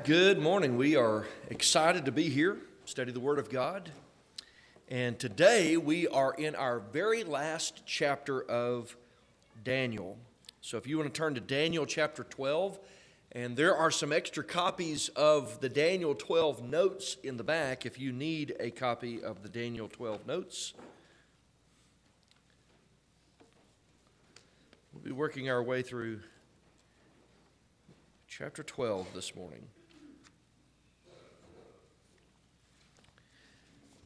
Good morning. We are excited to be here, study the Word of God. And today we are in our very last chapter of Daniel. So if you want to turn to Daniel chapter 12, and there are some extra copies of the Daniel 12 notes in the back if you need a copy of the Daniel 12 notes. We'll be working our way through chapter 12 this morning.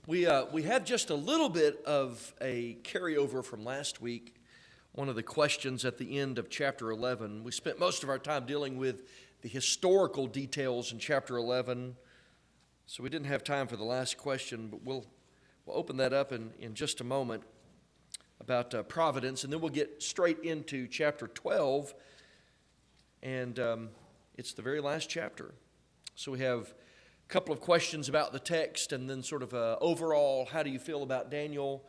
We have just a little bit of a carryover from last week. One of the questions at the end of chapter 11. We spent most of our time dealing with the historical details in chapter 11, so we didn't have time for the last question, but we'll open that up in just a moment about providence, and then we'll get straight into chapter 12, and it's the very last chapter. So we have couple of questions about the text, and then sort of overall, how do you feel about Daniel?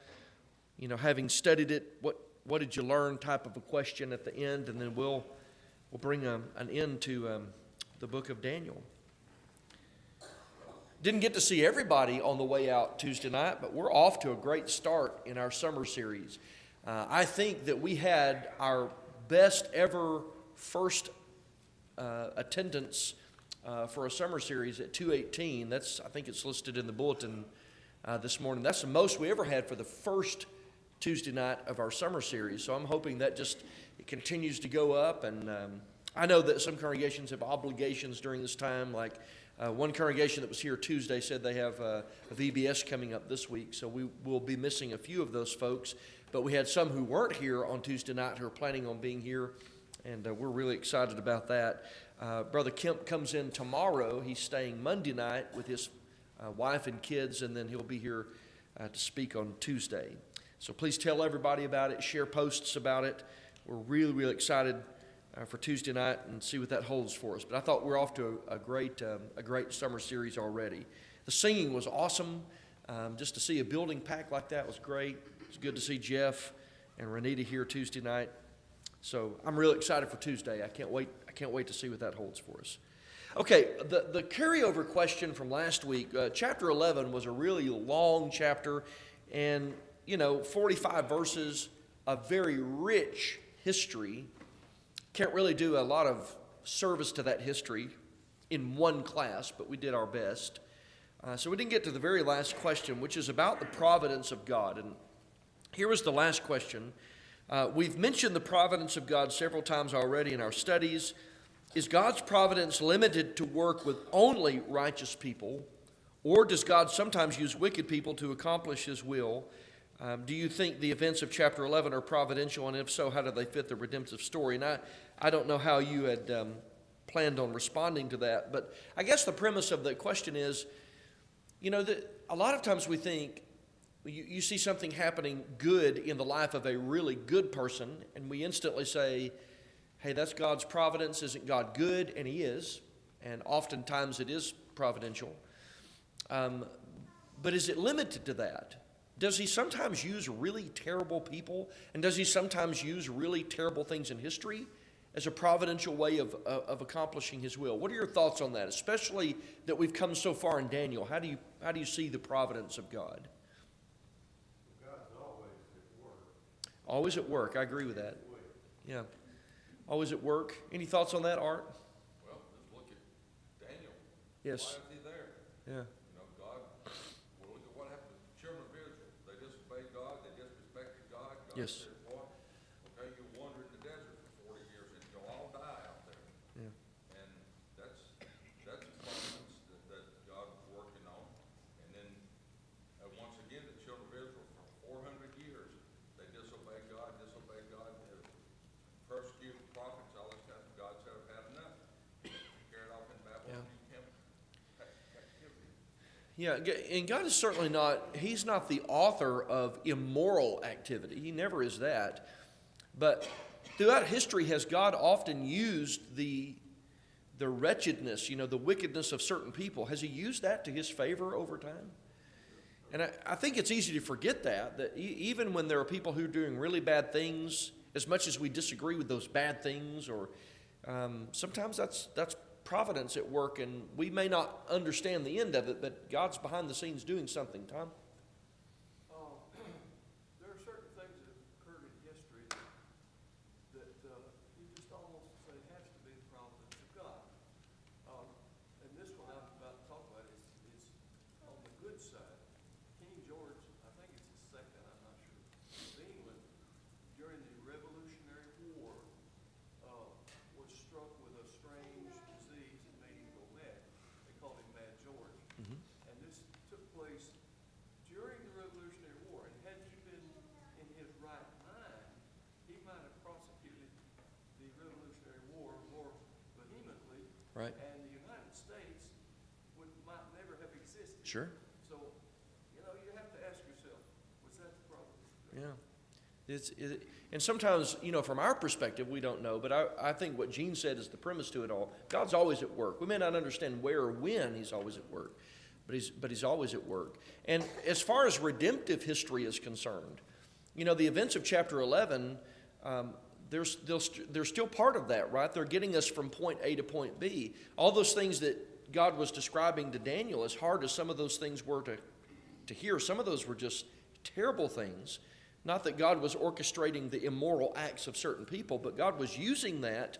You know, having studied it, what did you learn type of a question at the end, and then we'll bring an end to the book of Daniel. Didn't get to see everybody on the way out Tuesday night, but we're off to a great start in our summer series. I think that we had our best ever first attendance for a summer series at 218. I think it's listed in the bulletin this morning. That's the most we ever had for the first Tuesday night of our summer series. So I'm hoping that it continues to go up. And I know that some congregations have obligations during this time. Like one congregation that was here Tuesday said they have a VBS coming up this week. So we will be missing a few of those folks. But we had some who weren't here on Tuesday night who are planning on being here. And we're really excited about that. Brother Kemp comes in tomorrow. He's staying Monday night with his wife and kids, and then he'll be here to speak on Tuesday. So please tell everybody about it, share posts about it. We're really, really excited for Tuesday night and see what that holds for us. But I thought we're off to a great summer series already. The singing was awesome. Just to see a building packed like that was great. It's good to see Jeff and Renita here Tuesday night. So I'm really excited for Tuesday. I can't wait to see what that holds for us. Okay, the carryover question from last week, chapter 11 was a really long chapter, and 45 verses, a very rich history. Can't really do a lot of service to that history in one class, but we did our best. So we didn't get to the very last question, which is about the providence of God. And here was the last question. We've mentioned the providence of God several times already in our studies. Is God's providence limited to work with only righteous people, or does God sometimes use wicked people to accomplish His will? Do you think the events of chapter 11 are providential, and if so, how do they fit the redemptive story? And I don't know how you had planned on responding to that, but I guess the premise of the question is, a lot of times we think, you see something happening good in the life of a really good person, and we instantly say, hey, that's God's providence. Isn't God good? And He is, and oftentimes it is providential. But is it limited to that? Does He sometimes use really terrible people, and does He sometimes use really terrible things in history as a providential way of accomplishing His will? What are your thoughts on that, especially that we've come so far in Daniel? How do you see the providence of God? Always at work. I agree with that. Yeah. Always at work. Any thoughts on that, Art? Well, just look at Daniel. Yes. Why is he there? Yeah. God, well, look at what happened to the children of Israel. They disobeyed God. They disrespected God. God Yes. said, what? Okay, you wander in the desert for 40 years and you'll all die out there. Yeah. And that's a promise that God was working on. And then once again, the children of Israel for 400 years, they disobeyed God. Persecuted prophets, all this kind of God said, I've had enough. Carried off in Babylon, captivity. Yeah, and God is certainly He's not the author of immoral activity. He never is that. But throughout history, has God often used the wretchedness, the wickedness of certain people? Has He used that to His favor over time? And I think it's easy to forget that even when there are people who are doing really bad things, as much as we disagree with those bad things, or sometimes that's providence at work, and we may not understand the end of it, but God's behind the scenes doing something, Tom. There are certain things that have occurred in history that you just almost say has to be the providence of God. And this one I'm about to talk about is on the good side. King George, I think it's his second, I'm not sure, of England, during the Revolutionary War, was struck with a strange disease that made him go mad. They called him Mad George. And this took place during the Revolutionary War, and had he been in his right mind, he might have prosecuted the Revolutionary War more vehemently, Right. and the United States might never have existed. Sure. So, you have to ask yourself, was that the problem? Yeah. And sometimes, from our perspective, we don't know, but I think what Gene said is the premise to it all. God's always at work. We may not understand where or when he's always at work, but he's always at work. And as far as redemptive history is concerned, the events of chapter 11, they're still part of that, right? They're getting us from point A to point B. All those things that God was describing to Daniel, as hard as some of those things were to hear, some of those were just terrible things. Not that God was orchestrating the immoral acts of certain people, but God was using that.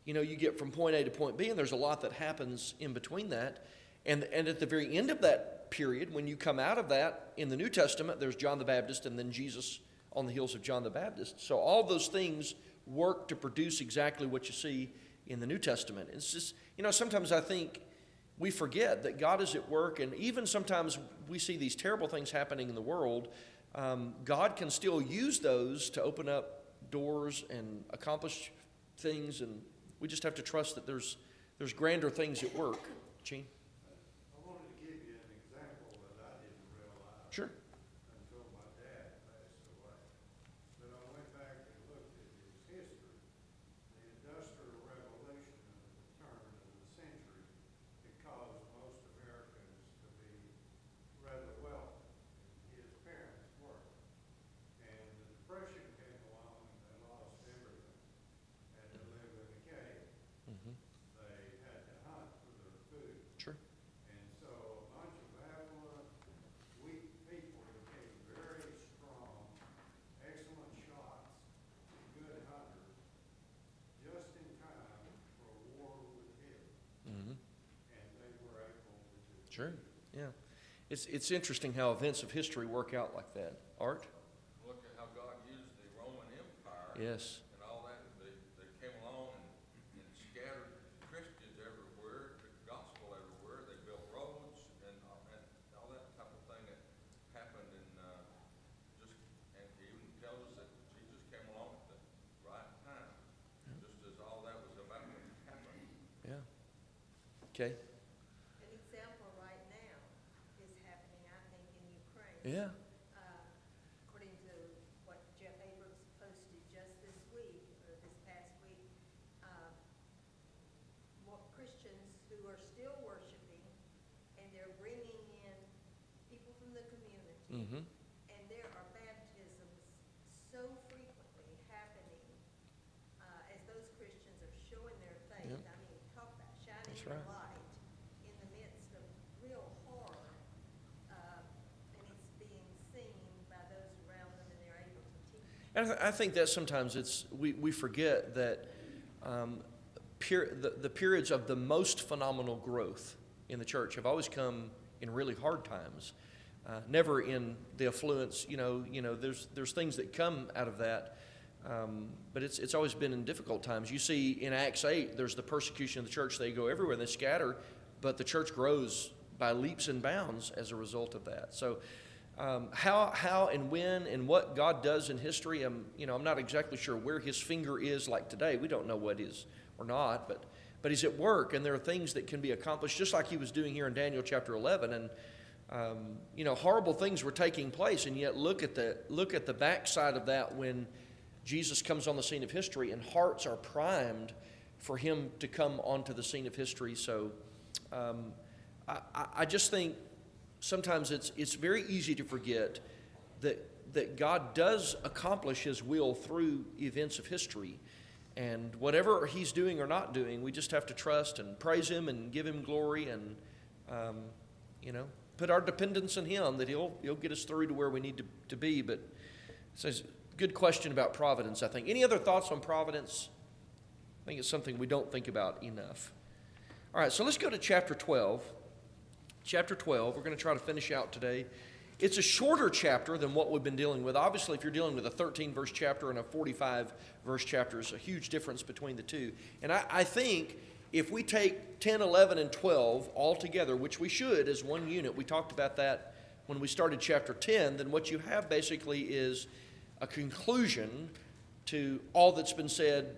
You get from point A to point B, and there's a lot that happens in between that. And at the very end of that period, when you come out of that, in the New Testament, there's John the Baptist and then Jesus on the heels of John the Baptist. So all those things work to produce exactly what you see in the New Testament. It's just, sometimes I think we forget that God is at work, and even sometimes we see these terrible things happening in the world. God can still use those to open up doors and accomplish things, and we just have to trust that there's grander things at work. Gene? I wanted to give you an example that I didn't realize Sure. until my dad passed away. But I went back and looked at his history. The Industrial Revolution at the turn of the century had caused most Americans to be rather wealthy. His parents were. And the Depression came along and they lost everything. Had to live in a cave. Mm-hmm. They had to hunt for their food. Sure. And so a bunch of affluent, weak people became very strong, excellent shots, good hunters, just in time for a war would hit. Mm-hmm. And they were able to do it. Sure. Yeah. It's interesting how events of history work out like that. Art? Look at how God used the Roman Empire. Yes. And all that, they came along and scattered Christians everywhere, the gospel everywhere. They built roads and all that type of thing that happened, and he even tells us that Jesus came along at the right time, just as all that was about to happen. Yeah. Okay. An example right now is happening, I think, in Ukraine. Yeah. According to what Jeff Abrams posted just this week, or this past week, more Christians who are still worshiping, and they're bringing in people from the community. Mm-hmm. And there are baptisms so frequently happening as those Christians are showing their faith. Yep. I mean, talk about shining That's your right. light in the midst of real horror, and it's being seen by those around them, and they're able to teach. And I think that sometimes we forget that the periods of the most phenomenal growth in the church have always come in really hard times, never in the affluence. There's things that come out of that, but it's always been in difficult times. You see in Acts 8, there's the persecution of the church. They go everywhere and they scatter, but the church grows by leaps and bounds as a result of that. So how and when and what God does in history, I'm not exactly sure where his finger is like today. We don't know what is or not, but he's at work, and there are things that can be accomplished just like he was doing here in Daniel chapter 11. And horrible things were taking place, and yet look at the backside of that when Jesus comes on the scene of history and hearts are primed for him to come onto the scene of history. So I just think sometimes it's very easy to forget that God does accomplish his will through events of history. And whatever he's doing or not doing, we just have to trust and praise him and give him glory and, put our dependence in him, that he'll get us through to where we need to be. But it's a good question about providence, I think. Any other thoughts on providence? I think it's something we don't think about enough. All right, so let's go to chapter 12. Chapter 12, we're going to try to finish out today. It's a shorter chapter than what we've been dealing with. Obviously, if you're dealing with a 13-verse chapter and a 45-verse chapter, there's a huge difference between the two. And I think if we take 10, 11, and 12 all together, which we should as one unit, we talked about that when we started chapter 10, then what you have basically is a conclusion to all that's been said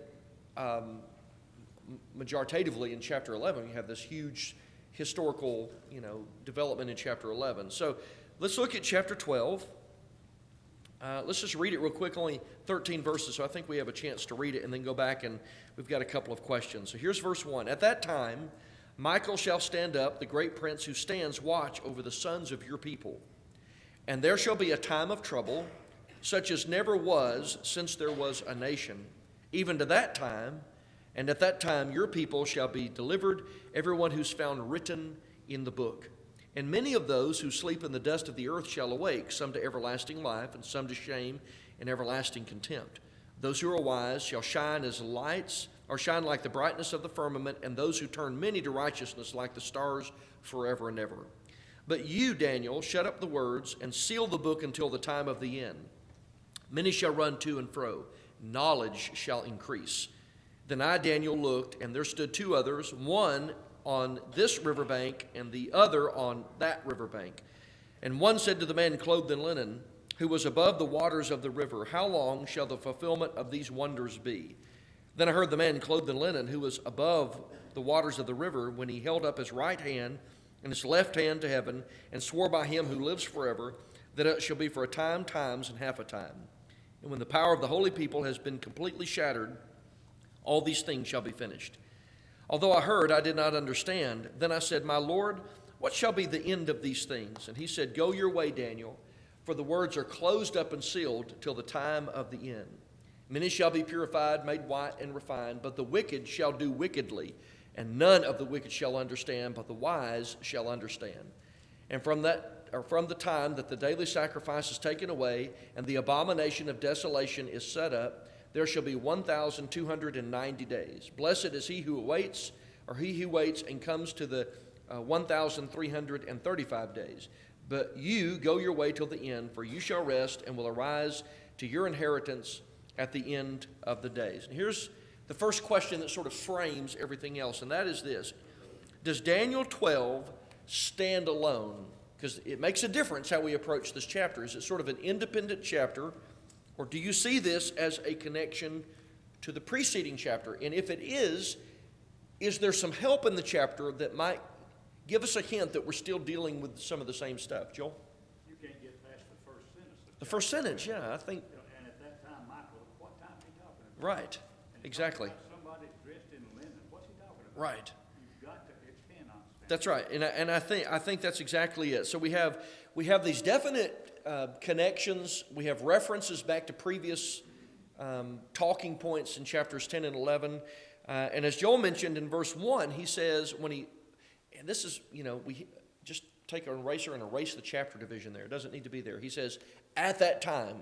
majoritatively in chapter 11. You have this huge historical, development in chapter 11. So let's look at chapter 12. Let's just read it real quick, only 13 verses, so I think we have a chance to read it and then go back, and we've got a couple of questions. So here's verse 1. At that time, Michael shall stand up, the great prince who stands watch over the sons of your people. And there shall be a time of trouble, such as never was since there was a nation, even to that time. And at that time your people shall be delivered, everyone who's found written in the book. And many of those who sleep in the dust of the earth shall awake, some to everlasting life, and some to shame and everlasting contempt. Those who are wise shall shine as lights, or shine like the brightness of the firmament, and those who turn many to righteousness like the stars forever and ever. But you, Daniel, shut up the words and seal the book until the time of the end. Many shall run to and fro. Knowledge shall increase. Then I, Daniel, looked, and there stood two others, one on this riverbank and the other on that riverbank. And one said to the man clothed in linen, who was above the waters of the river, how long shall the fulfillment of these wonders be? Then I heard the man clothed in linen, who was above the waters of the river, when he held up his right hand and his left hand to heaven, and swore by him who lives forever, that it shall be for a time, times, and half a time. And when the power of the holy people has been completely shattered, all these things shall be finished. Although I heard, I did not understand. Then I said, my Lord, what shall be the end of these things? And he said, go your way, Daniel, for the words are closed up and sealed till the time of the end. Many shall be purified, made white, and refined, but the wicked shall do wickedly, and none of the wicked shall understand, but the wise shall understand. And from the time that the daily sacrifice is taken away, and the abomination of desolation is set up, there shall be 1,290 days. Blessed is he who waits and comes to the 1,335 days. But you go your way till the end, for you shall rest and will arise to your inheritance at the end of the days. And here's the first question that sort of frames everything else, and that is this. Does Daniel 12 stand alone? Because it makes a difference how we approach this chapter. Is it sort of an independent chapter, or do you see this as a connection to the preceding chapter? And if it is there some help in the chapter that might give us a hint that we're still dealing with some of the same stuff? Joel? You can't get past the first sentence. The first sentence, yeah, I think, And at that time, Michael, what time is he talking about? right, And he exactly. talks about somebody dressed in linen. What's he talking about? Right. You've got to, it cannot stand. That's right, and I think that's exactly it. So we have these definite connections. We have references back to previous talking points in chapters 10 and 11. And as Joel mentioned in verse 1, he says and this is, we just take an eraser and erase the chapter division there. It doesn't need to be there. He says, at that time.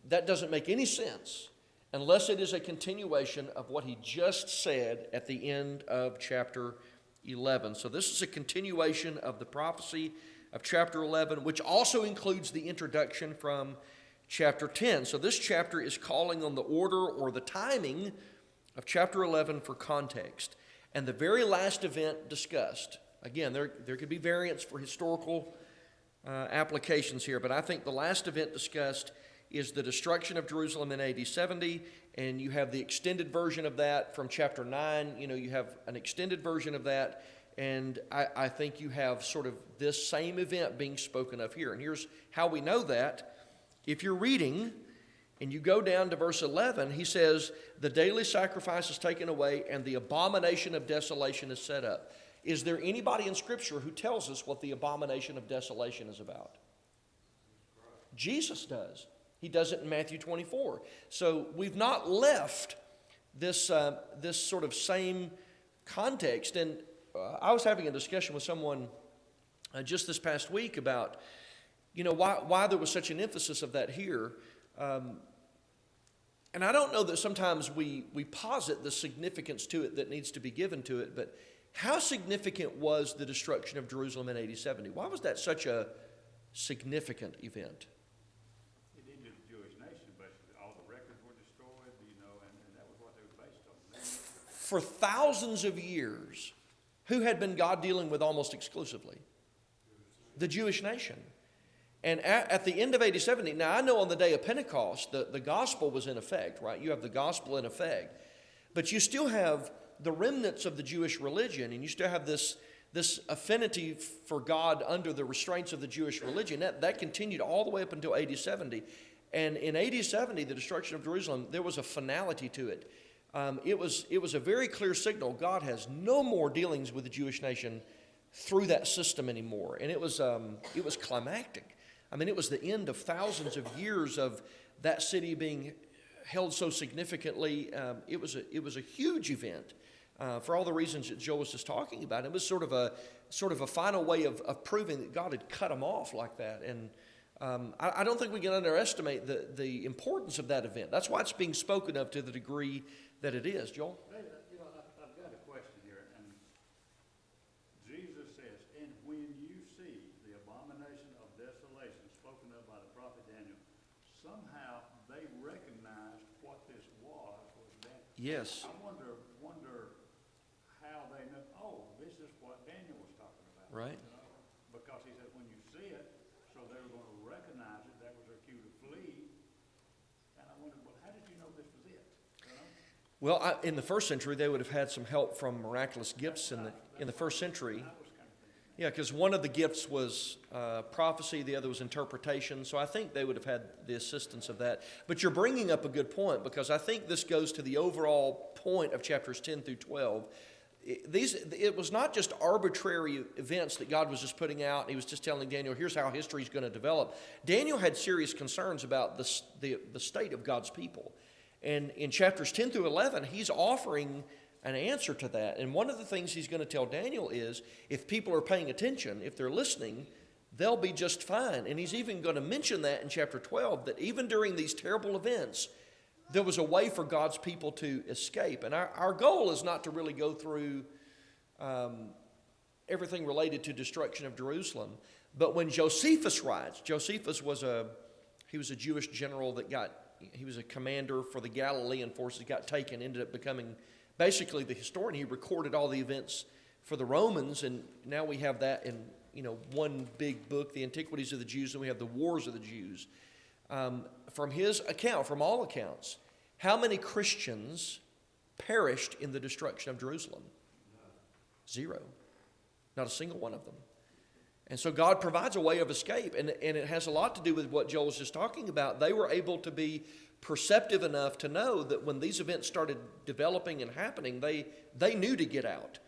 That doesn't make any sense unless it is a continuation of what he just said at the end of chapter 11. So this is a continuation of the prophecy of chapter 11, which also includes the introduction from chapter 10. So this chapter is calling on the order or the timing of chapter 11 for context. And the very last event discussed, again, there could be variants for historical applications here, but I think the last event discussed is the destruction of Jerusalem in AD 70, and you have the extended version of that from chapter 9. You have an extended version of that, and I think you have sort of this same event being spoken of here. And here's how we know that. If you're reading and you go down to verse 11, he says, the daily sacrifice is taken away and the abomination of desolation is set up. Is there anybody in Scripture who tells us what the abomination of desolation is about? Jesus does. He does it in Matthew 24. So we've not left this sort of same context. And I was having a discussion with someone just this past week about, why there was such an emphasis of that here. And I don't know that sometimes we posit the significance to it that needs to be given to it, but how significant was the destruction of Jerusalem in AD 70? Why was that such a significant event? It ended the Jewish nation, basically. All the records were destroyed, and that was what they were based on. For thousands of years, who had been God dealing with almost exclusively? The Jewish nation. And at the end of AD 70, now I know on the day of Pentecost, the gospel was in effect, right? You have the gospel in effect. But you still have the remnants of the Jewish religion, and you still have this affinity for God under the restraints of the Jewish religion. That continued all the way up until AD 70. And in AD 70, the destruction of Jerusalem, there was a finality to it. It was a very clear signal. God has no more dealings with the Jewish nation through that system anymore. And it was climactic. I mean, it was the end of thousands of years of that city being held so significantly. It was a huge event for all the reasons that Joel was just talking about. It was sort of a final way of proving that God had cut them off like that. And I don't think we can underestimate the importance of that event. That's why it's being spoken of to the degree that it is. Joel? Hey, I've got a question here, and Jesus says, "And when you see the abomination of desolation spoken of by the prophet Daniel," somehow they recognized what this was Daniel. Yes. I wonder how they know, this is what Daniel was talking about. Right. Because he said, when you see it, so they were going to recognize it, that was their cue to flee. And I wondered, well, how did you know this was it? Well, in the first century, they would have had some help from miraculous gifts in the first century. Yeah, because one of the gifts was prophecy, the other was interpretation. So I think they would have had the assistance of that. But you're bringing up a good point, because I think this goes to the overall point of chapters 10 through 12. It was not just arbitrary events that God was just putting out. He was just telling Daniel, here's how history is going to develop. Daniel had serious concerns about the state of God's people. And in chapters 10 through 11, he's offering an answer to that. And one of the things he's going to tell Daniel is, if people are paying attention, if they're listening, they'll be just fine. And he's even going to mention that in chapter 12, that even during these terrible events, there was a way for God's people to escape. And our goal is not to really go through everything related to destruction of Jerusalem. But when Josephus writes, Josephus was a Jewish general he was a commander for the Galilean forces, got taken, ended up becoming basically the historian. He recorded all the events for the Romans, and now we have that in one big book, the Antiquities of the Jews, and we have the Wars of the Jews. From his account, from all accounts, how many Christians perished in the destruction of Jerusalem? 0. Not a single one of them. And so God provides a way of escape, and it has a lot to do with what Joel was just talking about. They were able to be perceptive enough to know that when these events started developing and happening, they knew to get out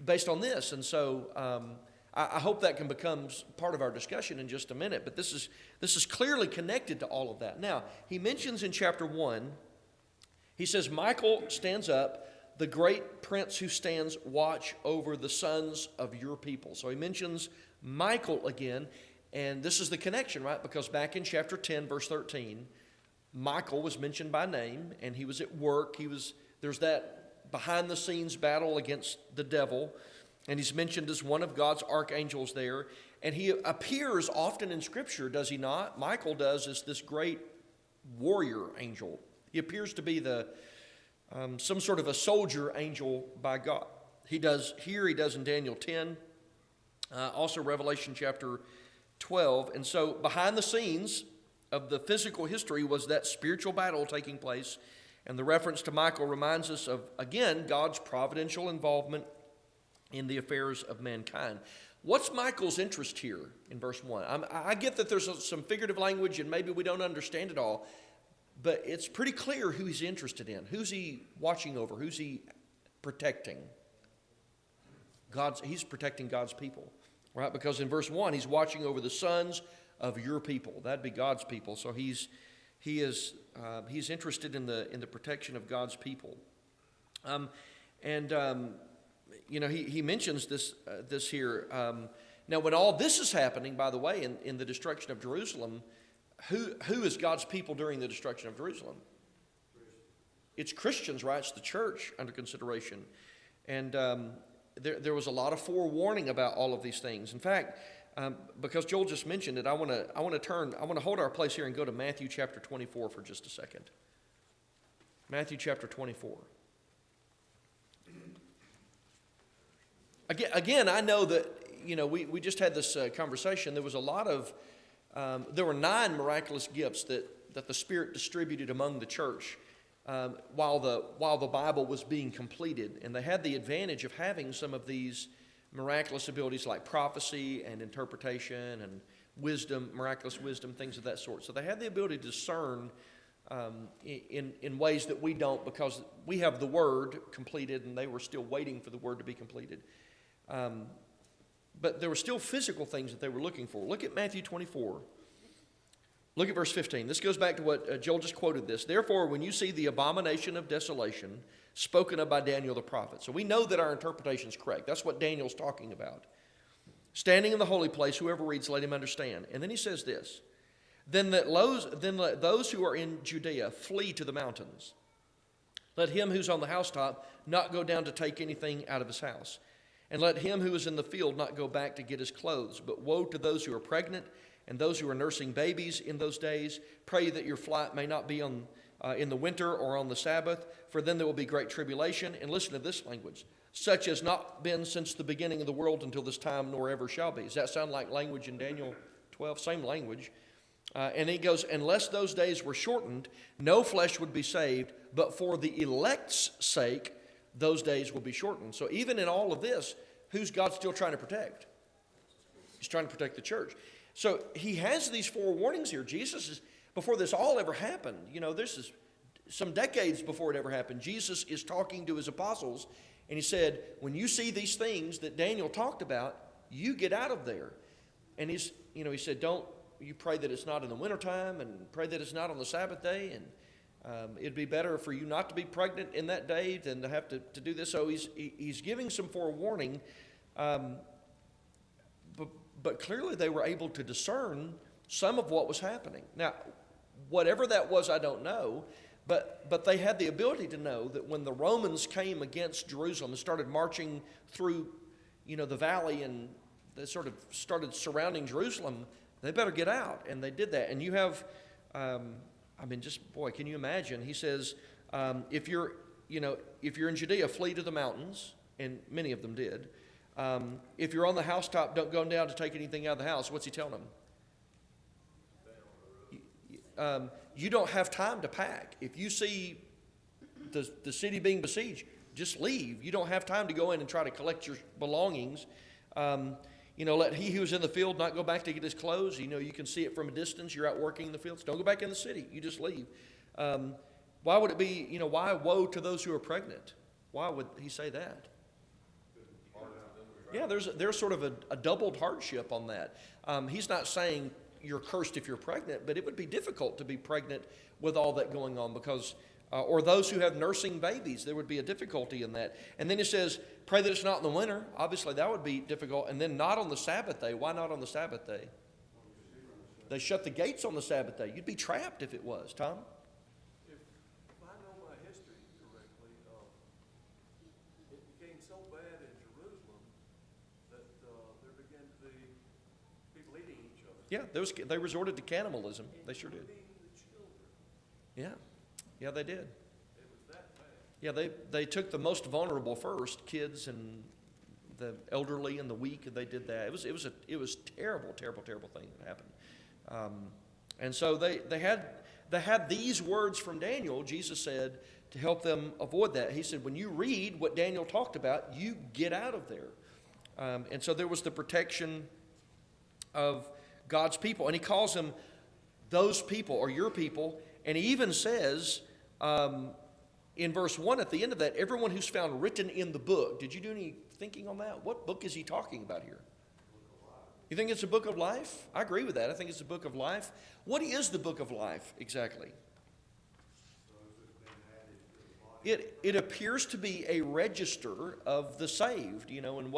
based on this. And so I hope that can become part of our discussion in just a minute. But this is clearly connected to all of that. Now, he mentions in chapter 1, he says, Michael stands up, the great prince who stands watch over the sons of your people. So he mentions Michael again, and this is the connection, right? Because back in chapter 10, verse 13, Michael was mentioned by name, and he was at work. There's that behind-the-scenes battle against the devil, and he's mentioned as one of God's archangels there. And he appears often in Scripture, does he not? Michael does, as this great warrior angel. He appears to be some sort of a soldier angel by God. He does here, he does in Daniel 10, also Revelation chapter 12. And so behind the scenes of the physical history was that spiritual battle taking place. And the reference to Michael reminds us of, again, God's providential involvement in the affairs of mankind. What's Michael's interest here in verse 1? I get that there's some figurative language and maybe we don't understand it all, but it's pretty clear who he's interested in. Who's he watching over? Who's he protecting? He's protecting God's people, right? Because in verse 1, he's watching over the sons of your people. That'd be God's people. So he's interested in the protection of God's people. He mentions this here. Now, when all this is happening, by the way, in the destruction of Jerusalem, who is God's people during the destruction of Jerusalem? It's Christians, right? It's the church under consideration. And there was a lot of forewarning about all of these things. In fact, because Joel just mentioned it, I want to hold our place here and go to Matthew chapter 24 for just a second. Matthew chapter 24. Again, I know that, we just had this conversation. There was a lot of, there were 9 miraculous gifts that the Spirit distributed among the church while the Bible was being completed. And they had the advantage of having some of these miraculous abilities like prophecy and interpretation and wisdom, miraculous wisdom, things of that sort. So they had the ability to discern in ways that we don't, because we have the Word completed and they were still waiting for the Word to be completed. But there were still physical things that they were looking for. Look at Matthew 24. Look at verse 15. This goes back to what Joel just quoted this. Therefore, when you see the abomination of desolation spoken of by Daniel the prophet. So we know that our interpretation is correct. That's what Daniel's talking about. Standing in the holy place, whoever reads, let him understand. And then he says this. Then let those who are in Judea flee to the mountains. Let him who's on the housetop not go down to take anything out of his house. And let him who is in the field not go back to get his clothes. But woe to those who are pregnant and those who are nursing babies in those days. Pray that your flight may not be in the winter or on the Sabbath, for then there will be great tribulation. And listen to this language. Such has not been since the beginning of the world until this time, nor ever shall be. Does that sound like language in Daniel 12? Same language. And he goes, unless those days were shortened, no flesh would be saved, but for the elect's sake, those days will be shortened. So even in all of this, who's God still trying to protect? He's trying to protect the church. So he has these forewarnings here. Jesus is, before this all ever happened, this is some decades before it ever happened, Jesus is talking to his apostles, and he said, when you see these things that Daniel talked about, you get out of there. And he said, don't you pray that it's not in the wintertime, and pray that it's not on the Sabbath day, and it'd be better for you not to be pregnant in that day than to have to do this. So he's giving some forewarning, but clearly they were able to discern some of what was happening. Now, whatever that was, I don't know, but they had the ability to know that when the Romans came against Jerusalem and started marching through, the valley, and they sort of started surrounding Jerusalem, they better get out, and they did that. And you have, can you imagine? He says, if you're in Judea, flee to the mountains, and many of them did. If you're on the housetop, don't go down to take anything out of the house. What's he telling them? You don't have time to pack. If you see the city being besieged, just leave. You don't have time to go in and try to collect your belongings. Let he who's in the field not go back to get his clothes. You can see it from a distance. You're out working in the fields. Don't go back in the city. You just leave. Why would it be, why woe to those who are pregnant? Why would he say that? Yeah, there's sort of a doubled hardship on that. He's not saying you're cursed if you're pregnant, but it would be difficult to be pregnant with all that going on, because or those who have nursing babies, there would be a difficulty in that. And then he says, pray that it's not in the winter. Obviously, that would be difficult. And then not on the Sabbath day. Why not on the Sabbath day? They shut the gates on the Sabbath day. You'd be trapped if it was. Tom? If I know my history correctly, it became so bad in Jerusalem that there began to be people eating each other. Yeah, they resorted to cannibalism. They sure did. Including the children. Yeah, they did. It was that bad. Yeah, they took the most vulnerable first, kids and the elderly and the weak, and they did that. It was terrible thing that happened. And so they had these words from Daniel, Jesus said, to help them avoid that. He said, when you read what Daniel talked about, you get out of there. And so there was the protection of God's people. And he calls them those people, or your people. And he even says in verse 1 at the end of that, everyone who's found written in the book. Did you do any thinking on that? What book is he talking about here? You think it's a book of life? I agree with that. I think it's a book of life. What is the book of life exactly? It appears to be a register of the saved, you know, and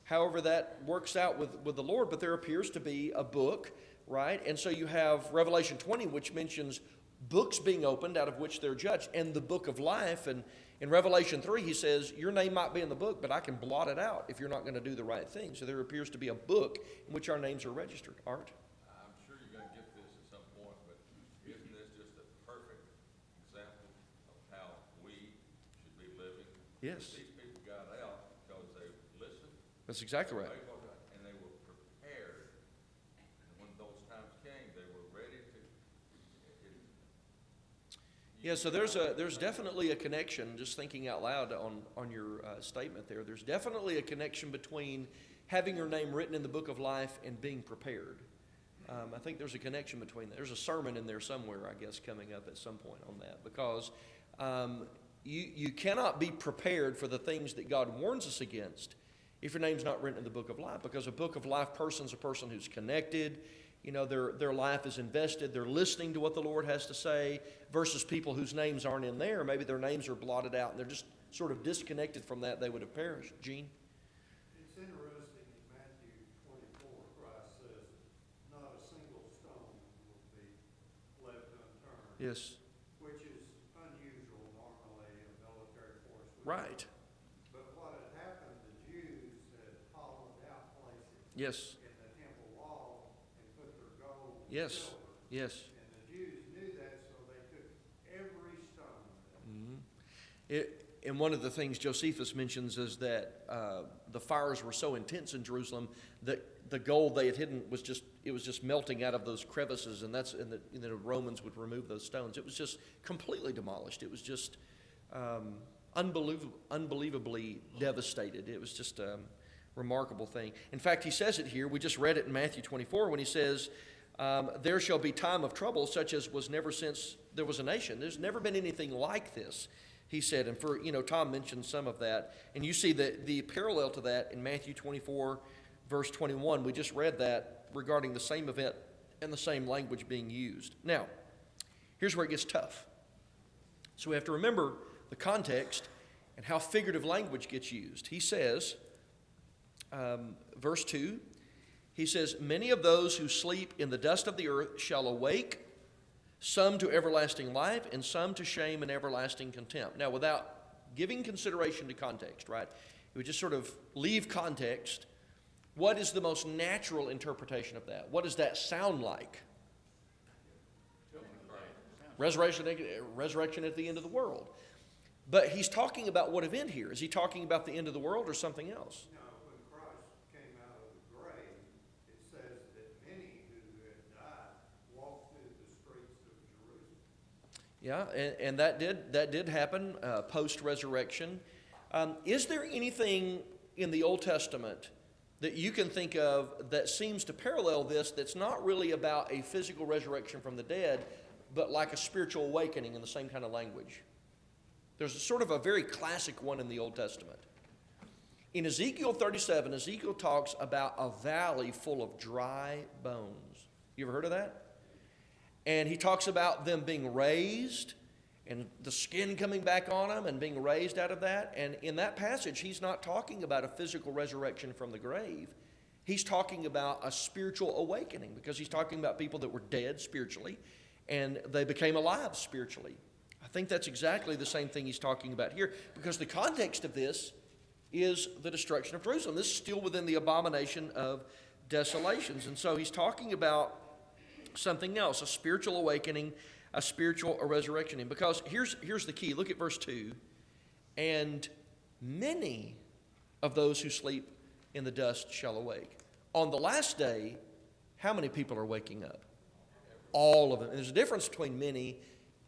however that works out with the Lord, but there appears to be a book, right? And so you have Revelation 20, which mentions books being opened out of which they're judged, and the book of life. And in Revelation 3, he says, your name might be in the book, but I can blot it out if you're not going to do the right thing. So there appears to be a book in which our names are registered. Art? I'm sure you're gonna get this at some point, but isn't this just a perfect example of how we should be living? Yes. These people got out because they listened, That's exactly right. and they were prepared. And when those times came, they were ready to. Yeah, so there's definitely a connection, just thinking out loud on your statement there, there's definitely a connection between having your name written in the book of life and being prepared. I think there's a connection between that. There's a sermon in there somewhere, I guess, coming up at some point on that, because you cannot be prepared for the things that God warns us against if your name's not written in the book of life, because a book of life person's a person who's connected. You know, their life is invested. They're listening to what the Lord has to say, versus people whose names aren't in there. Maybe their names are blotted out and they're just sort of disconnected from that. They would have perished. Gene? It's interesting in Matthew 24, Christ says, not a single stone will be left unturned. Yes. Which is unusual normally in a military force. Right. But what had happened, the Jews had hollowed out places Yes. in the temple wall and put their gold and Yes. silver. Yes. And the Jews knew that, so they took every stone. And one of the things Josephus mentions is that the fires were so intense in Jerusalem that the gold they had hidden was just melting out of those crevices, and the Romans would remove those stones. It was just completely demolished. It was just unbelievably devastated. It was just a remarkable thing. In fact, he says it here. We just read it in Matthew 24 when he says, there shall be time of trouble such as was never since there was a nation. There's never been anything like this, he said. And Tom mentioned some of that. And you see the parallel to that in Matthew 24, verse 21. We just read that regarding the same event and the same language being used. Now, here's where it gets tough. So we have to remember the context and how figurative language gets used. He says, verse 2, he says, many of those who sleep in the dust of the earth shall awake, some to everlasting life, and some to shame and everlasting contempt. Now, without giving consideration to context, right? It would just sort of leave context. What is the most natural interpretation of that? What does that sound like? Resurrection at the end of the world. But he's talking about what event here? Is he talking about the end of the world or something else? No, when Christ came out of the grave, it says that many who had died walked through the streets of Jerusalem. Yeah, and that did happen post-resurrection. Is there anything in the Old Testament that you can think of that seems to parallel this, that's not really about a physical resurrection from the dead, but like a spiritual awakening in the same kind of language? There's sort of a very classic one in the Old Testament. In Ezekiel 37, Ezekiel talks about a valley full of dry bones. You ever heard of that? And he talks about them being raised and the skin coming back on them and being raised out of that. And in that passage, he's not talking about a physical resurrection from the grave. He's talking about a spiritual awakening, because he's talking about people that were dead spiritually and they became alive spiritually. I think that's exactly the same thing he's talking about here, because the context of this is the destruction of Jerusalem. This is still within the abomination of desolations. And so he's talking about something else, a spiritual awakening, a spiritual resurrection. And because here's the key. Look at verse 2. And many of those who sleep in the dust shall awake. On the last day, how many people are waking up? All of them. And there's a difference between many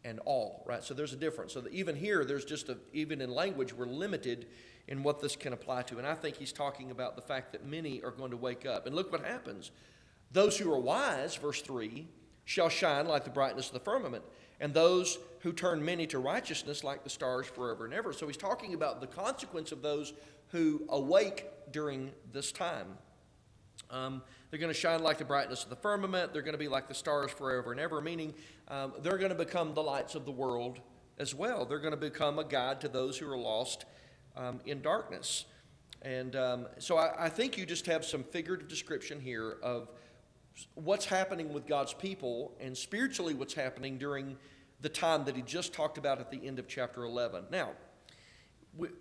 and all, right? So there's a difference. So that even here, there's just even in language, we're limited in what this can apply to. And I think he's talking about the fact that many are going to wake up. And look what happens. Those who are wise, verse 3, shall shine like the brightness of the firmament, and those who turn many to righteousness like the stars forever and ever. So he's talking about the consequence of those who awake during this time. They're going to shine like the brightness of the firmament. They're going to be like the stars forever and ever, meaning they're going to become the lights of the world as well. They're going to become a guide to those who are lost in darkness. And so I think you just have some figurative description here of what's happening with God's people and spiritually what's happening during the time that he just talked about at the end of chapter 11. Now,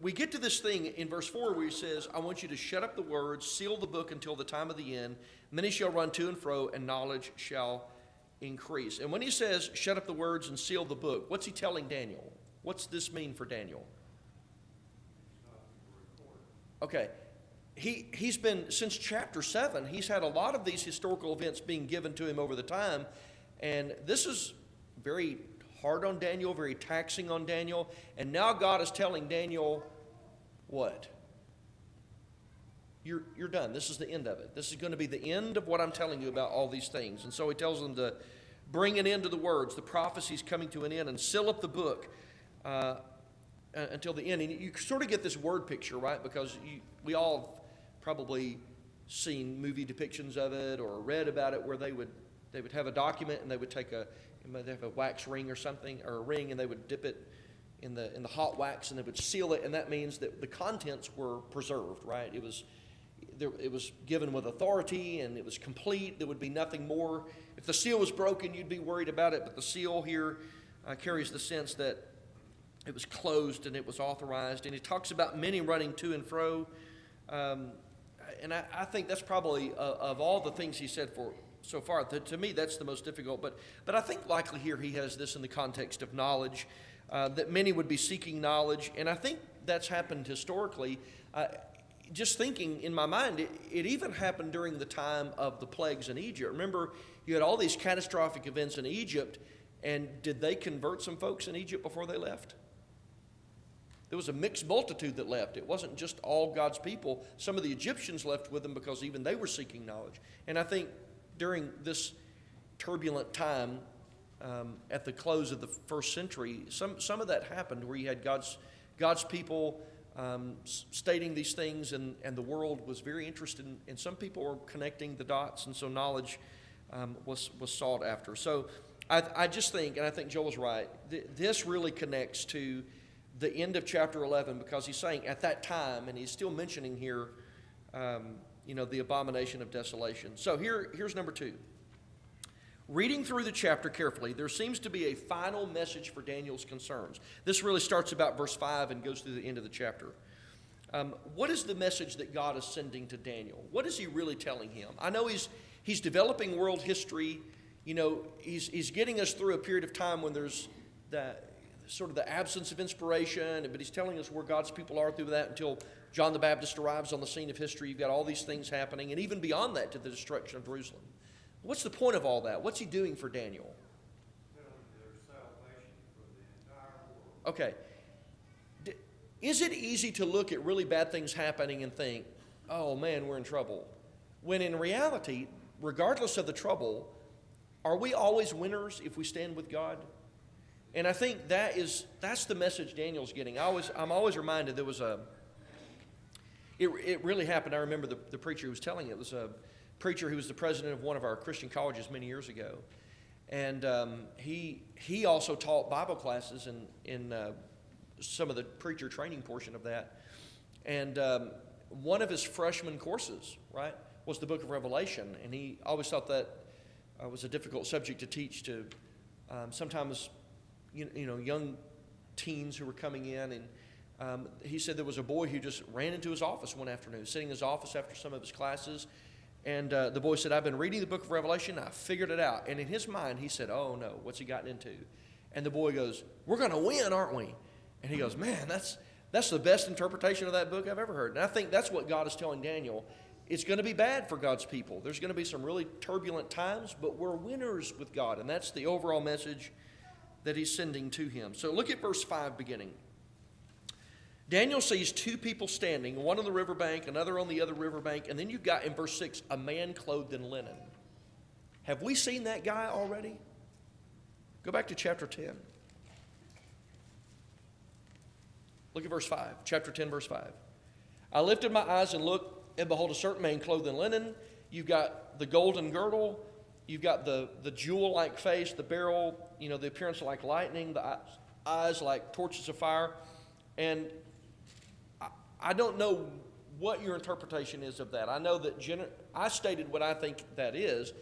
we get to this thing in verse 4 where he says, I want you to shut up the words, seal the book until the time of the end. Many shall run to and fro, and knowledge shall increase. And when he says, shut up the words and seal the book, what's he telling Daniel? What's this mean for Daniel? Okay, he's been, since chapter 7, he's had a lot of these historical events being given to him over the time, and this is very hard on Daniel, very taxing on Daniel, and now God is telling Daniel, what? You're done. This is the end of it. This is going to be the end of what I'm telling you about all these things. And so he tells them to bring an end to the words, the prophecies coming to an end, and seal up the book until the end. And you sort of get this word picture, right? Because we all have probably seen movie depictions of it or read about it where they would have a document and they would take they have a wax ring or something, or a ring, and they would dip it in the hot wax and they would seal it, and that means that the contents were preserved, right? It was given with authority and it was complete. There would be nothing more. If the seal was broken, you'd be worried about it, but the seal here carries the sense that it was closed and it was authorized. And he talks about many running to and fro. And I think that's probably, of all the things he said so far, to me that's the most difficult. But I think likely here he has this in the context of knowledge, that many would be seeking knowledge. And I think that's happened historically. Just thinking in my mind, it even happened during the time of the plagues in Egypt. Remember, you had all these catastrophic events in Egypt, and did they convert some folks in Egypt before they left? There was a mixed multitude that left. It wasn't just all God's people. Some of the Egyptians left with them because even they were seeking knowledge. And I think during this turbulent time at the close of the first century, some of that happened where you had God's people stating these things, and the world was very interested in, and some people were connecting the dots, and so knowledge was sought after. So I just think, and I think Joel's right, this really connects to the end of chapter 11, because he's saying at that time, and he's still mentioning here, the abomination of desolation. So here's number 2. Reading through the chapter carefully, there seems to be a final message for Daniel's concerns. This really starts about verse 5 and goes through the end of the chapter. What is the message that God is sending to Daniel? What is he really telling him? I know he's developing world history. He's getting us through a period of time when there's the absence of inspiration, but he's telling us where God's people are through that until John the Baptist arrives on the scene of history. You've got all these things happening, and even beyond that to the destruction of Jerusalem. What's the point of all that? What's he doing for Daniel? There's salvation for the entire world. Okay. Is it easy to look at really bad things happening and think, oh man, we're in trouble? When in reality, regardless of the trouble, are we always winners if we stand with God? And I think that's the message Daniel's getting. I'm always reminded there was it really happened. I remember the preacher who was telling it was a preacher who was the president of one of our Christian colleges many years ago. And he also taught Bible classes in some of the preacher training portion of that. And one of his freshman courses, right, was the book of Revelation. And he always thought that was a difficult subject to teach to sometimes young teens who were coming in. And he said there was a boy who just ran into his office one afternoon, sitting in his office after some of his classes. And the boy said, I've been reading the book of Revelation. I figured it out. And in his mind, he said, oh, no, what's he gotten into? And the boy goes, we're going to win, aren't we? And he goes, man, that's the best interpretation of that book I've ever heard. And I think that's what God is telling Daniel. It's going to be bad for God's people. There's going to be some really turbulent times, but we're winners with God. And that's the overall message that he's sending to him. So look at verse 5 beginning. Daniel sees 2 people standing, one on the riverbank, another on the other riverbank, and then you've got in verse 6, a man clothed in linen. Have we seen that guy already? Go back to chapter 10. Look at verse 5, chapter 10, verse 5. I lifted my eyes and looked, and behold, a certain man clothed in linen. You've got the golden girdle. You've got the jewel-like face, the beryl, the appearance like lightning, the eyes like torches of fire. And I don't know what your interpretation is of that. I know that I stated what I think that is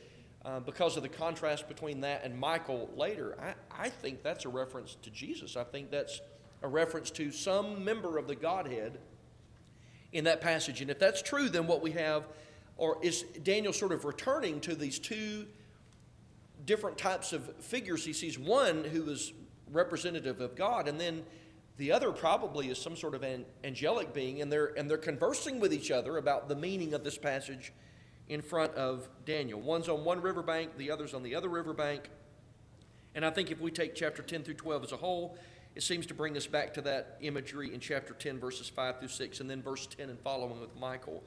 because of the contrast between that and Michael later. I think that's a reference to Jesus. I think that's a reference to some member of the Godhead in that passage. And if that's true, then what we have, or is Daniel sort of returning to these two different types of figures. He sees one who is representative of God, and then the other probably is some sort of an angelic being, and they're conversing with each other about the meaning of this passage in front of Daniel. One's on one riverbank, the other's on the other riverbank. And I think if we take chapter 10 through 12 as a whole, it seems to bring us back to that imagery in chapter 10, verses 5 through 6, and then verse 10 and following with Michael.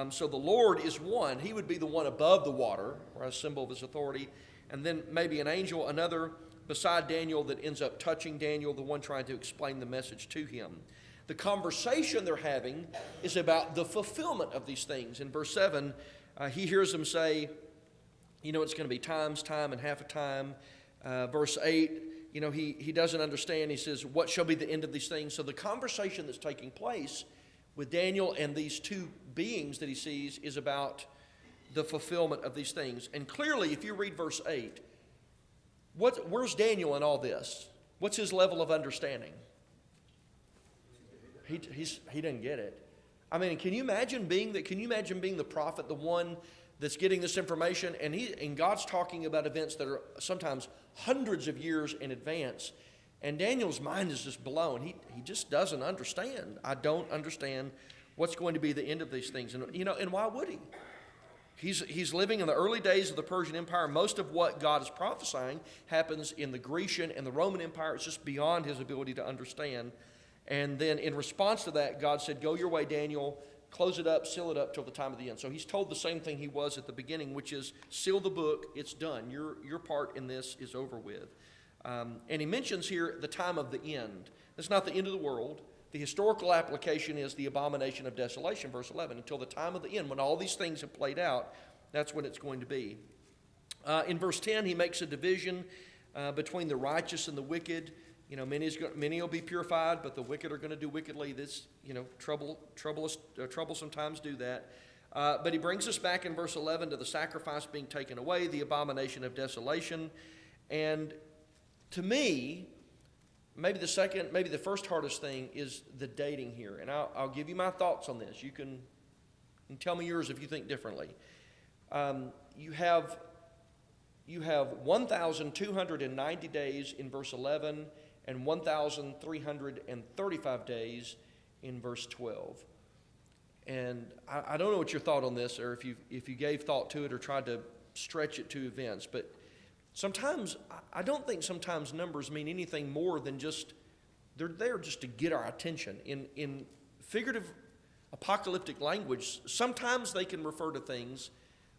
So the Lord is one. He would be the one above the water, or a symbol of his authority. And then maybe an angel, another beside Daniel that ends up touching Daniel, the one trying to explain the message to him. The conversation they're having is about the fulfillment of these things. In verse 7, he hears them say, you know, it's going to be times, time, and half a time. Verse 8, you know, he doesn't understand. He says, what shall be the end of these things? So the conversation that's taking place with Daniel and these two beings that he sees is about the fulfillment of these things. And clearly, if you read verse 8, where's Daniel in all this? What's his level of understanding? He doesn't get it. I mean, can you imagine being the prophet, the one that's getting this information, and God's talking about events that are sometimes hundreds of years in advance, and Daniel's mind is just blown. He just doesn't understand. I don't understand what's going to be the end of these things. And, you know, and why would he? He's living in the early days of the Persian Empire. Most of what God is prophesying happens in the Grecian and the Roman Empire. It's just beyond his ability to understand. And then in response to that, God said, go your way, Daniel, close it up, seal it up till the time of the end. So he's told the same thing he was at the beginning, which is seal the book, it's done. Your part in this is over with. And he mentions here the time of the end. That's not the end of the world. The historical application is the abomination of desolation, verse 11. Until the time of the end, when all these things have played out, that's when it's going to be. In verse 10, he makes a division between the righteous and the wicked. You know, many will be purified, but the wicked are going to do wickedly. This, you know, troublesome times do that. But he brings us back in verse 11 to the sacrifice being taken away, the abomination of desolation. And to me, maybe the first hardest thing is the dating here. And I'll give you my thoughts on this. You can tell me yours if you think differently. You have 1,290 days in verse 11 and 1,335 days in verse 12. And I don't know what your thought on this, or if you gave thought to it or tried to stretch it to events, but sometimes, I don't think sometimes numbers mean anything more than just, they're there just to get our attention. In figurative apocalyptic language, sometimes they can refer to things,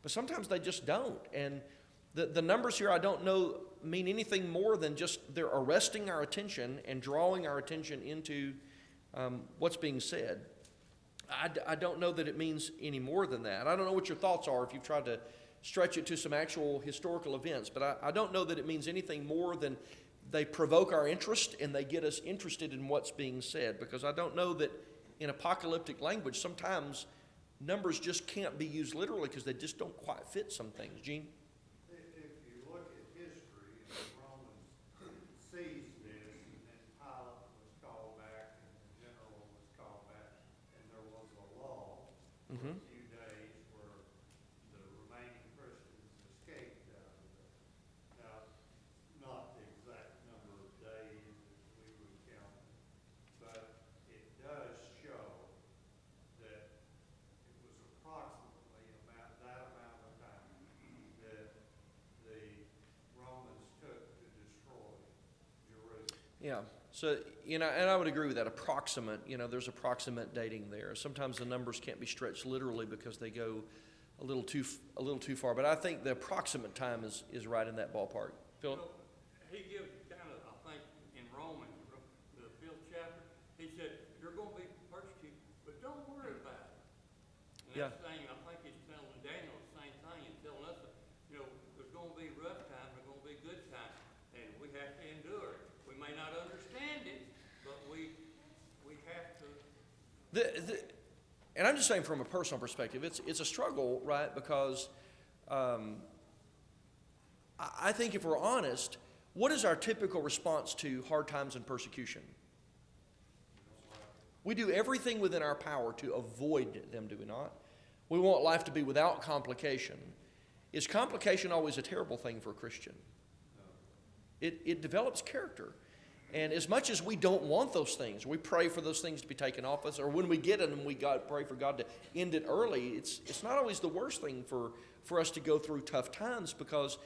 but sometimes they just don't. And the numbers here, I don't know, mean anything more than just they're arresting our attention and drawing our attention into what's being said. I don't know that it means any more than that. I don't know what your thoughts are if you've tried to stretch it to some actual historical events, but I don't know that it means anything more than they provoke our interest and they get us interested in what's being said, because I don't know that in apocalyptic language sometimes numbers just can't be used literally because they just don't quite fit some things. Gene? If you look at history, and the Romans seized this, and Pilate was called back, and the general was called back, and there was a law for a few days where the remaining Christians escaped out of it. Now, not the exact number of days that we would count, but it does show that it was approximately about that amount of time that the Romans took to destroy Jerusalem. Yeah. So, you know, and I would agree with that. Approximate, you know, there's approximate dating there. Sometimes the numbers can't be stretched literally because they go a little too far. But I think the approximate time is right in that ballpark. Philip? He gives kind of, I think, in Romans, the 5th chapter, he said, you're going to be persecuted, but don't worry about it. And Yeah. that's saying, I think he's telling Daniel the same thing. He's telling us that, you know, there's going to be rough times, there's going to be good times, and we have to endure it. We may not understand And I'm just saying from a personal perspective, it's a struggle, right? Because I think if we're honest, what is our typical response to hard times and persecution? We do everything within our power to avoid them, do we not? We want life to be without complication. Is complication always a terrible thing for a Christian? It develops character. And as much as we don't want those things, we pray for those things to be taken off us, or when we get them, we pray for God to end it early. It's not always the worst thing for us to go through tough times, because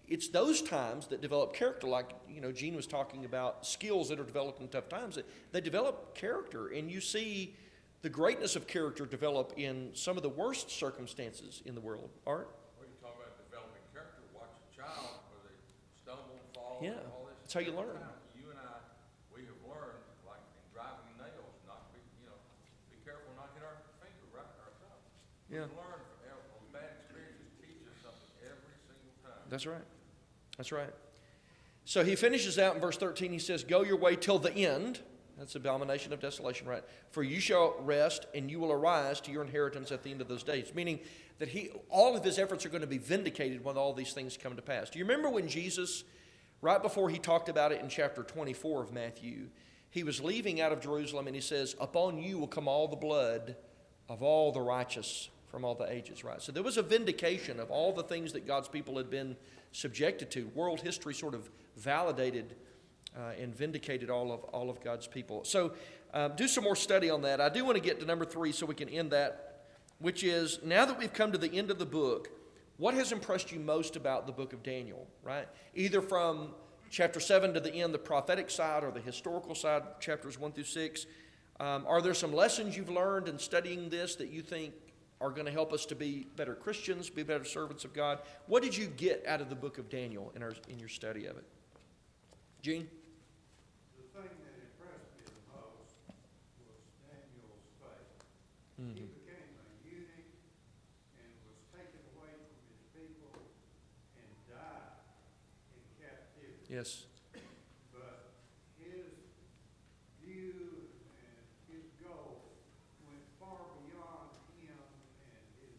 it's those times that develop character. Like, Gene was talking about skills that are developed in tough times. They develop character, and you see the greatness of character develop in some of the worst circumstances in the world. Art? Well, you talk about developing character. Watch a child where they stumble and fall Yeah, and all this. that's how you learn. You and I, we have learned, like in driving nails, not to be, be careful not to hit our finger right our thumb. Yeah. We've learned from bad experiences teach us something every single time. That's right. That's right. So he finishes out in verse 13. He says, go your way till the end. That's abomination of desolation, right? For you shall rest, and you will arise to your inheritance at the end of those days. Meaning that all of his efforts are going to be vindicated when all these things come to pass. Do you remember when Jesus, right before he talked about it in chapter 24 of Matthew, he was leaving out of Jerusalem, and he says, upon you will come all the blood of all the righteous from all the ages, right? So there was a vindication of all the things that God's people had been subjected to. World history sort of validated and vindicated all of God's people. So do some more study on that. I do want to get to number 3 so we can end that, which is, now that we've come to the end of the book, what has impressed you most about the book of Daniel, right? Either from chapter 7 to the end, the prophetic side, or the historical side, chapters 1 through 6. Are there some lessons you've learned in studying this that you think are going to help us to be better Christians, be better servants of God? What did you get out of the book of Daniel in your study of it? Gene? The thing that impressed me the most was Daniel's faith. Mm-hmm. He became a eunuch and was taken away from his people and died in captivity. Yes. But his view and his goal went far beyond him and his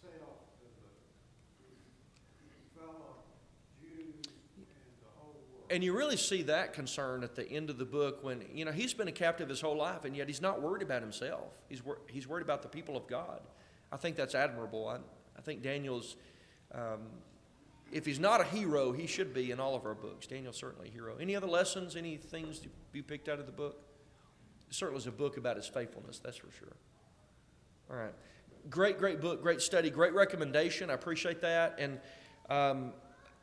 self as a fellow Jews and the whole world. And you really see that concern at the end of the book when, he's been a captive his whole life, and yet he's not worried about himself. He's worried about the people of God. I think that's admirable. I think Daniel's, if he's not a hero, he should be in all of our books. Daniel's certainly a hero. Any other lessons, any things you picked out of the book? It certainly is a book about his faithfulness, that's for sure. All right. Great book, great study, great recommendation. I appreciate that. And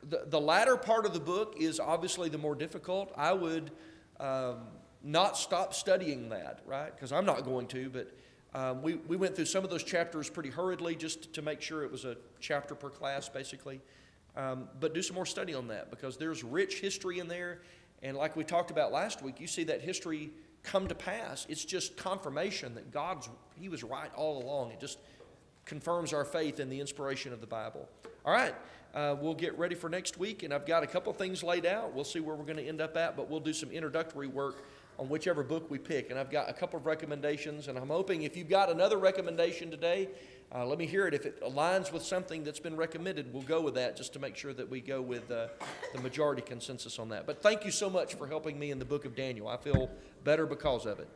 the latter part of the book is obviously the more difficult. I would not stop studying that, right? Because I'm not going to, but we went through some of those chapters pretty hurriedly just to make sure it was a chapter per class, basically. But do some more study on that, because there's rich history in there. And like we talked about last week, you see that history come to pass. It's just confirmation that he was right all along. It just confirms our faith in the inspiration of the Bible. All right. We'll get ready for next week, and I've got a couple things laid out. We'll see where we're going to end up at, but we'll do some introductory work on whichever book we pick. And I've got a couple of recommendations, and I'm hoping if you've got another recommendation today, let me hear it. If it aligns with something that's been recommended, we'll go with that, just to make sure that we go with the majority consensus on that. But thank you so much for helping me in the book of Daniel. I feel better because of it.